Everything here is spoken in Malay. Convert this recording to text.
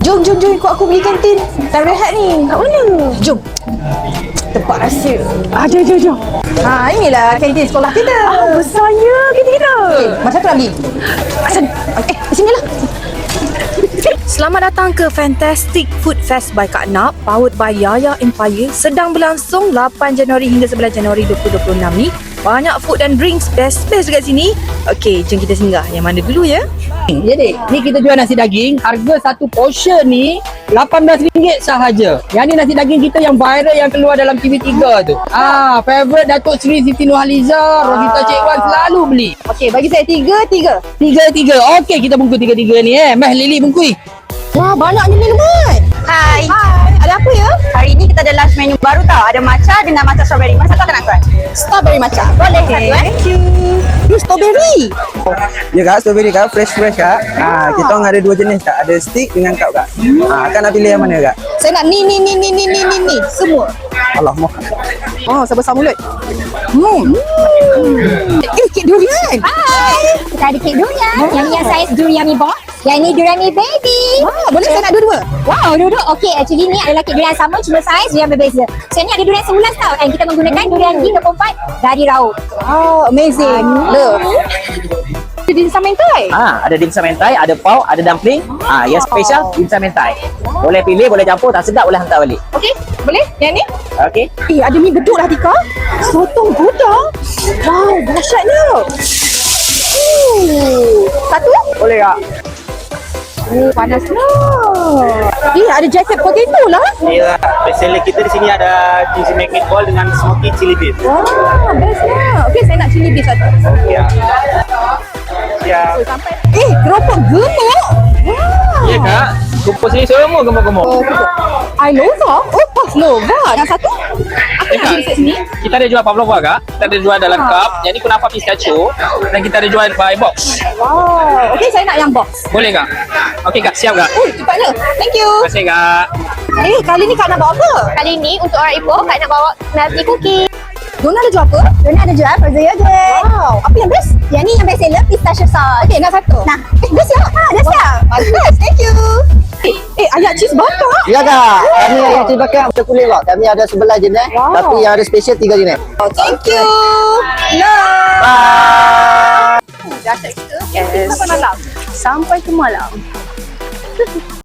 Jom ikut aku pergi kantin. Dah rehat ni. Kat mana? Jom. Tempat rahsia. Jom. Inilah kantin sekolah kita. Besarnya kantin kita. Macam tu nak beli? Asal? Sini lah. Selamat datang ke Fantastic Food Fest by Kak Nap, powered by Yaya Empire, sedang berlangsung 8 Januari hingga 11 Januari 2026 ni. Banyak food dan drinks best-best dekat sini. Okey, jom kita singgah. Yang mana dulu ya? Jadi, ni kita jual nasi daging. Harga satu portion ni RM18 sahaja. Yang ni nasi daging kita yang viral yang keluar dalam TV3 tu. Favorite Datuk Seri Siti Nurhaliza, Rosita Cik Wan selalu beli. Okey, bagi saya tiga. Tiga. Okey, kita bungkus tiga-tiga ni Meh Lily bungkus. Wah, banyaknya minuman. Hai. Ada apa ya? Hari ni kita ada lunch menu baru tau. Ada matcha dengan matcha strawberry. Mana satu akan nak try? Strawberry matcha. Boleh satu Thank you. Strawberry. Ya kak, strawberry kak, fresh kak. Kita orang ada dua jenis kak, ada stick dengan cup kak. Kak nak pilih yang mana kak? Saya nak ni. Semua. Allah mohon. Oh, sebesar mulut. Kek durian. Hai. Kita ada kek durian. Yang ni yang saiz Duriyami box. Yang ni Duriyami baby. Wah, boleh saya nak dua-dua? Wow, duduk. Okey, actually ni adalah kek durian sama, cuma saiz durian berbeza. So ni ada durian sebulan tau. And kita menggunakan durian G24 dari Raup. Oh, amazing. Love. Ada dimsum mentai. Ada dimsum mentai, ada pau, ada dumpling. Yang special dimsum mentai. Boleh pilih, boleh campur, tak sedap boleh hantar balik. Okey, boleh? Yang ni? Okey. Ada mi beduk lah Tika. Sotong gudang. Wow, dahsyatnya. Satu? Boleh kak. Panas lah. Ada jacket potato lah. Ya, best seller kita di sini ada cheesy meatball dengan smoky chili beef. Wah, best lah. Okey, saya nak chili beef satu. Ya. Ya. Sampai. Keropok gemuk. Wow. Ya kak, kumpul sini semua gemuk-gemuk. Oh, I lova. Oh, pas lova. Yang satu? Apa yang ada sini? Kita ada jual pavlova kak, kita ada jual dalam cup. Yang ni kunafa pistachio dan kita ada jual by box. Wow. Okey, saya nak yang box. Boleh kak? Okey kak, siap kak. Cepatnya. Thank you. Terima kasih kak. Kali ni Kak nak bawa apa? Kali ni untuk orang Ipoh, Kak nak bawa nasi cookie. Dona ada jual apa? Dona ada jual frozen yogurt. Wow. Apa yang best? Yang ni yang best seller pistachio sauce. Okey, nak satu. Nah. Dah siap? Dah siap. Bagus. Thank you. Ayat cheese bakar. Ya kak, kami yang terbakar macam kulit kak. Kami ada 11 jenis, Wow. tapi yang ada special 3 jenis. Thank you. Love. Bye. Dah siap kita. Sampai malam. Sampai ke malam.